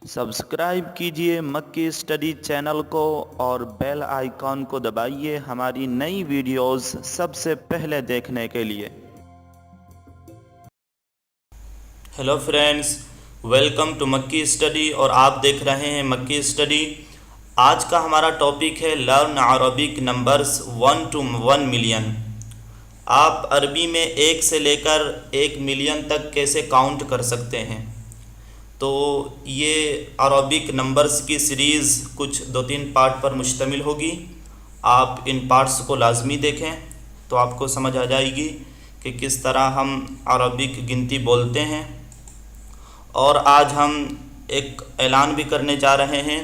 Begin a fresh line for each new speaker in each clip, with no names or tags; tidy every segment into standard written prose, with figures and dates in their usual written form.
Subscribe कीजिए मक्की study channel को और बेल आइकॉन को दबाइए हमारी नई वीडियोस सबसे पहले देखने के लिए।
हेलो फ्रेंड्स, वेलकम टू मक्की स्टडी और आप देख रहे हैं मक्की स्टडी। आज का हमारा टॉपिक है learn Arabic numbers 1 to 1 million. आप अरबी में 1 से लेकर 1 मिलियन तक कैसे काउंट कर सकते हैं। तो ये अरबिक नंबर्स की सीरीज़ कुछ 2-3 पार्ट पर मुश्तमिल होगी। आप इन पार्ट्स को लाजमी देखें तो आपको समझ आ जाएगी कि किस तरह हम अरबिक गिनती बोलते हैं। और आज हम एक ऐलान भी करने जा रहे हैं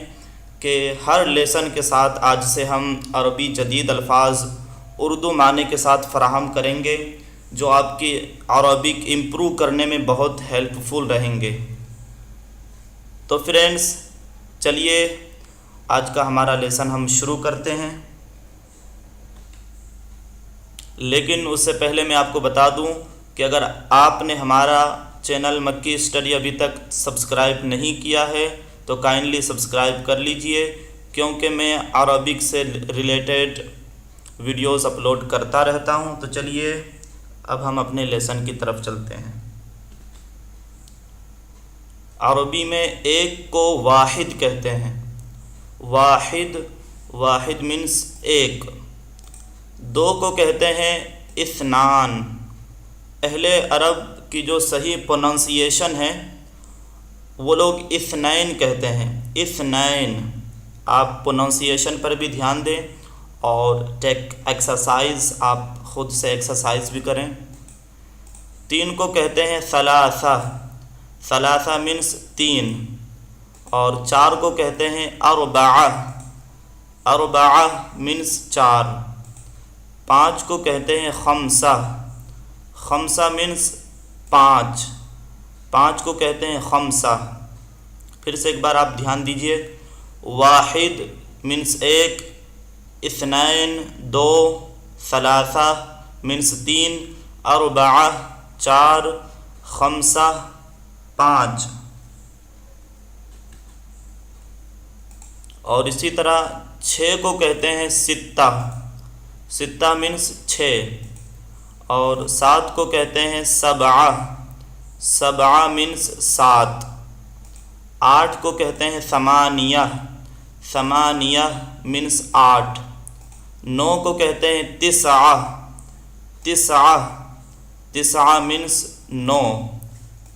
कि हर लेसन के साथ आज से हम अरबी जदीद अल्फाज उर्दू माने के साथ फ़राहम करेंगे, जो आपकी अरबिक इम्प्रूव करने में बहुत हेल्पफुल रहेंगे। तो फ्रेंड्स, चलिए आज का हमारा लेसन हम शुरू करते हैं। लेकिन उससे पहले मैं आपको बता दूं कि अगर आपने हमारा चैनल मक्की स्टडी अभी तक सब्सक्राइब नहीं किया है तो काइंडली सब्सक्राइब कर लीजिए, क्योंकि मैं अरबिक से रिलेटेड वीडियोस अपलोड करता रहता हूं। तो चलिए अब हम अपने लेसन की तरफ चलते हैं। अरबी में एक को वाहिद कहते हैं। वाहिद मीन्स एक। दो को कहते हैं इस्नान। अहले अरब की जो सही प्रोनाउंसिएशन है वो लोग इस्नैन कहते हैं, इस्नैन। आप प्रोनाउंसिएशन पर भी ध्यान दें और टेक एक्सरसाइज आप ख़ुद से एक्सरसाइज भी करें। तीन को कहते हैं सलासा। सलासा मीन्स 3। और चार को कहते हैं अरबआ। अरबआ मीन्स 4। 5 को कहते हैं खम्सा। खम्सा मीन्स 5। 5 को कहते हैं खम्सा। फिर से एक बार आप ध्यान दीजिए। वाहिद मीन्स 1, इस्नैन 2, सलासा मीन्स 3, अरबआ 4, खम्सा 5। और इसी तरह 6 को कहते हैं सित्ता। सित्ता मीन्स 6। और 7 को कहते हैं सबआ। सबआ मीन्स 7। 8 को कहते हैं समानिया। समानिया मीन्स 8। 9 को कहते हैं तिसआ। तिसआ तिसआ मीन्स 9।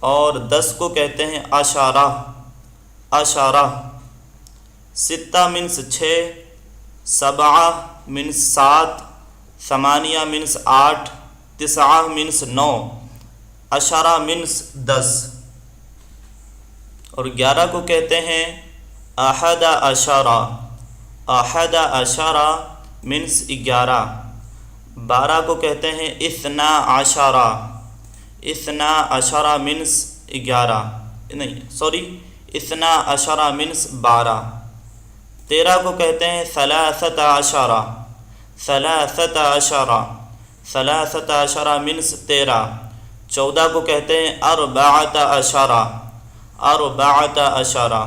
और 10 को कहते हैं अशारा। अशारा। सित्ता मीन्स 6, सबआ मीन्स 7, समानिया मीन्स 8, तिसआ मीन्स 9, अशारा मीन्स 10। और 11 को कहते हैं अहदा अशारा। अहदा अशारा मीन्स 11। 12 को कहते हैं इस्ना अशारा। इस्ना अशारा मीन्स 11, नहीं सॉरी, इस्ना अशारा मीन्स 12। 13 को कहते हैं सलासत अशारा। सलासत अशारा। सलासत अशारा मीन्स 13। 14 को कहते हैं अरबाअत अशारा। अरबाअत अशारा।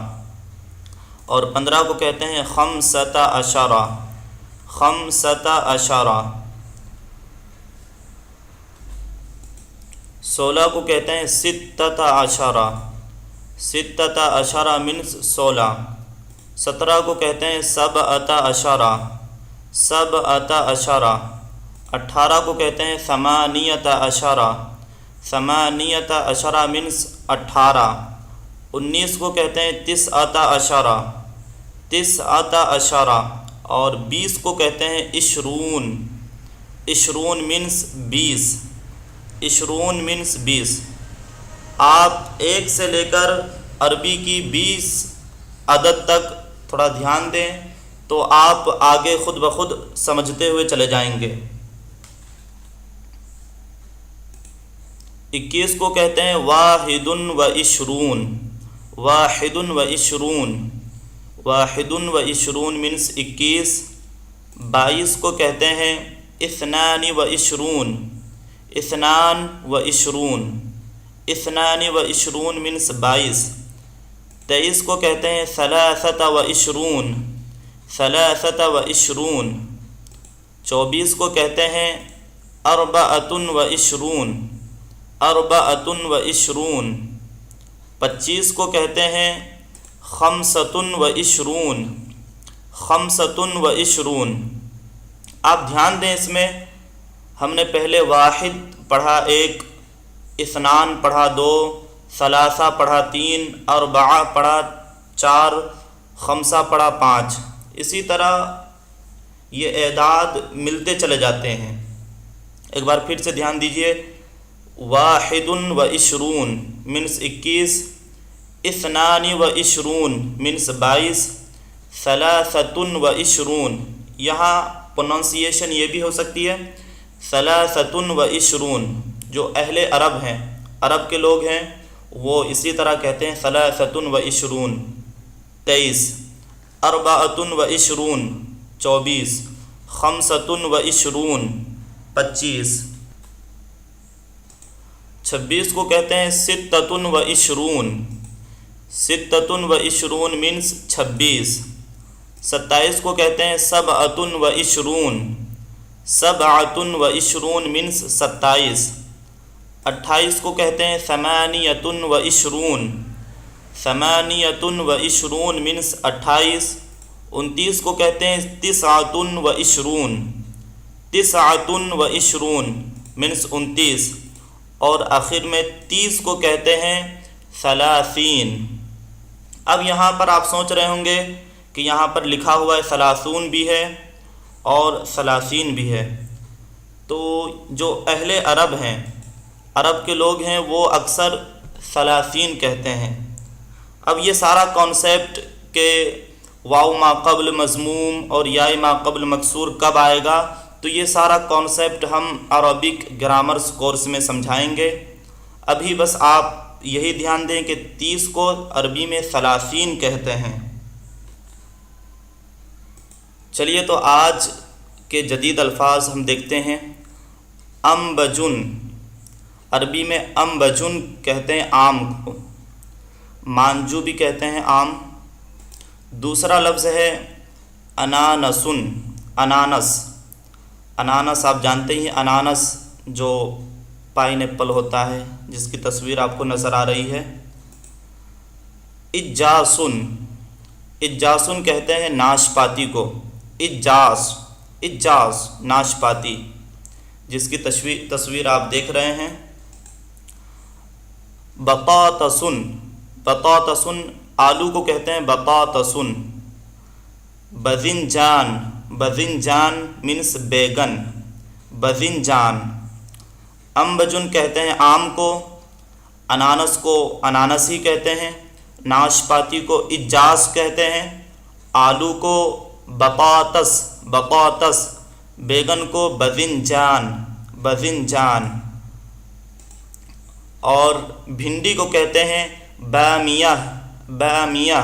और 15 को कहते हैं खम्सत अशारा। खम्सत अशारा। 16 को कहते हैं सित्तत अशारा। सित्तत अशारा मीन्स 16। 17 को कहते हैं सबअत अशारा। सबअत अशारा। 18 को कहते हैं समानियत अशारा। समानियत अशारा मीन्स 18। 19 को कहते हैं तिसअत अशारा। तिसअत अशारा। और 20 को कहते हैं इशरून। इशरून मीन्स 20। इशरून मीन्स 20। आप 1 से लेकर अरबी की 20 अदद तक थोड़ा ध्यान दें तो आप आगे खुद ब खुद समझते हुए चले जाएंगे। 21 को कहते हैं वाहिदुन व इशरून। वाहिदुन व इशरून। वाहिदुन व इशरून मीन्स 21। 22 को कहते हैं इस्नानी व इशरून। इस्नान व इशरून। इस्नानी व इशरून मीन्स 22। 23 کو کہتے ہیں ثلاثۃ و عشرون، ثلاثۃ و عشرون۔ 24 کو کہتے ہیں اربعۃ و عشرون، اربعۃ و عشرون۔ 25 کو کہتے ہیں خمسۃ و عشرون، خمسۃ و عشرون۔ آپ دھیان دیں، اس میں ہم نے پہلے واحد پڑھا 1، اثنان پڑھا 2، ثلاثہ پڑھا 3، اربعہ پڑھا 4، خمسہ پڑھا 5۔ اسی طرح یہ اعداد ملتے چلے جاتے ہیں۔ ایک بار پھر سے دھیان دیجئے، واحد و عشرون مینس 21، اثنان و عشرون مینس 22، ثلاثۃ و عشرون۔ یہاں پروننسیشن یہ بھی ہو سکتی ہے ثلاثۃ و عشرون۔ جو اہل عرب ہیں، عرب کے لوگ ہیں، وہ اسی طرح کہتے ہیں ثلاثۃ و عشرون۔ 23 اربعۃ و عشرون، 24 خمسۃ و عشرون، 25۔ 26 کو کہتے ہیں ستۃ و عشرون، ستۃ و عشرون مینس 26۔ 27 کو کہتے ہیں سبعۃ و عشرون، سبعۃ و عشرون مینس 27۔ 28 کو کہتے ہیں ثمانیۃ و عشرون، ثمانیۃ و عشرون مینس 28۔ 29 کو کہتے ہیں تسعۃ و عشرون، تسعۃ و عشرون مینس 29۔ اور آخر میں 30 کو کہتے ہیں ثلاثین۔ اب یہاں پر آپ سوچ رہے ہوں گے کہ یہاں پر لکھا ہوا ہے ثلاثون بھی ہے اور ثلاثین بھی ہے، تو جو اہل عرب ہیں، عرب کے لوگ ہیں، وہ اکثر ثلاثین کہتے ہیں۔ اب یہ سارا کانسیپٹ کہ واو ما قبل مضموم اور یا ما قبل مکسور کب آئے گا، تو یہ سارا کانسیپٹ ہم عربک گرامرز کورس میں سمجھائیں گے۔ ابھی بس آپ یہی دھیان دیں کہ 30 کو عربی میں ثلاثین کہتے ہیں۔ چلیے تو آج کے جدید الفاظ ہم دیکھتے ہیں۔ امبجن، عربی میں امبجن کہتے ہیں آم کو، مانجو بھی کہتے ہیں آم۔ دوسرا لفظ ہے انانسن، انانس، انانس آپ جانتے ہی، انانس جو پائن ایپل ہوتا ہے جس کی تصویر آپ کو نظر آ رہی ہے۔ اجاسن، اجاسن کہتے ہیں ناشپاتی کو، اجاس، اجاس ناشپاتی جس کی تصویر آپ دیکھ رہے ہیں۔ بطاطسن، بطاطسن آلو کو کہتے ہیں بطاطسن۔ بذنجان، بذنجان مینس بیگن، بذنجان۔ امبجن کہتے ہیں آم کو، انانس کو انانس ہی کہتے ہیں، ناشپاتی کو اجاس کہتے ہیں، آلو کو بطاطس، بطاطس، بیگن کو بذنجان، بذنجان، اور بھنڈی کو کہتے ہیں بامیہ، بامیہ۔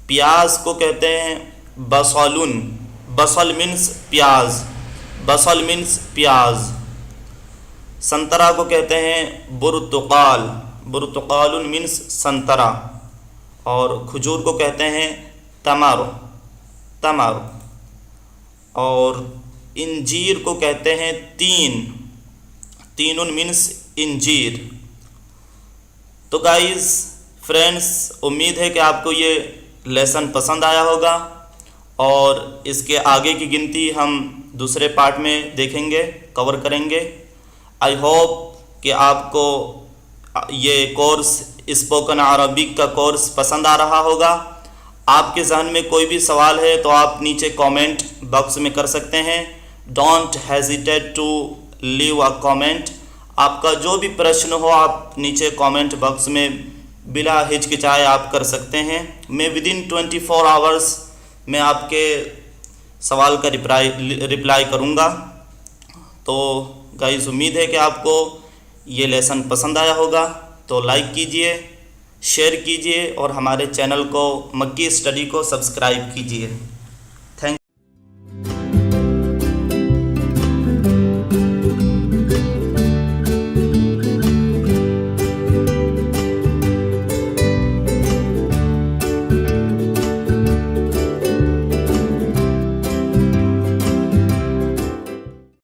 پیاز کو کہتے ہیں بصلن، بصل مینس پیاز، بصل مینس پیاز۔ سنترا کو کہتے ہیں برتقال، برتقال مینس سنترا، اور کھجور کو کہتے ہیں تمر، تمر، اور انجیر کو کہتے ہیں تین، تین مینس انجیر۔ تو گائز فرینڈس، امید ہے کہ آپ کو یہ لیسن پسند آیا ہوگا، اور اس کے آگے کی گنتی ہم دوسرے پارٹ میں دیکھیں گے، کور کریں گے۔ آئی ہوپ کہ آپ کو یہ کورس اسپوکن عربک کا کورس پسند آ رہا ہوگا۔ آپ کے ذہن میں کوئی بھی سوال ہے تو آپ نیچے کامنٹ باکس میں کر سکتے ہیں۔ Don't hesitate to leave a comment. آپ کا جو بھی پرشن ہو آپ نیچے کامنٹ باکس میں بلا ہچکچائے آپ کر سکتے ہیں۔ میں ودن 24 آورس میں آپ کے سوال کا رپلائی کروں گا۔ تو گائز امید ہے کہ آپ کو یہ لیسن پسند آیا ہوگا، تو لائک کیجئے، شیئر کیجئے، اور ہمارے چینل کو مکی اسٹڈی کو سبسکرائب کیجئے۔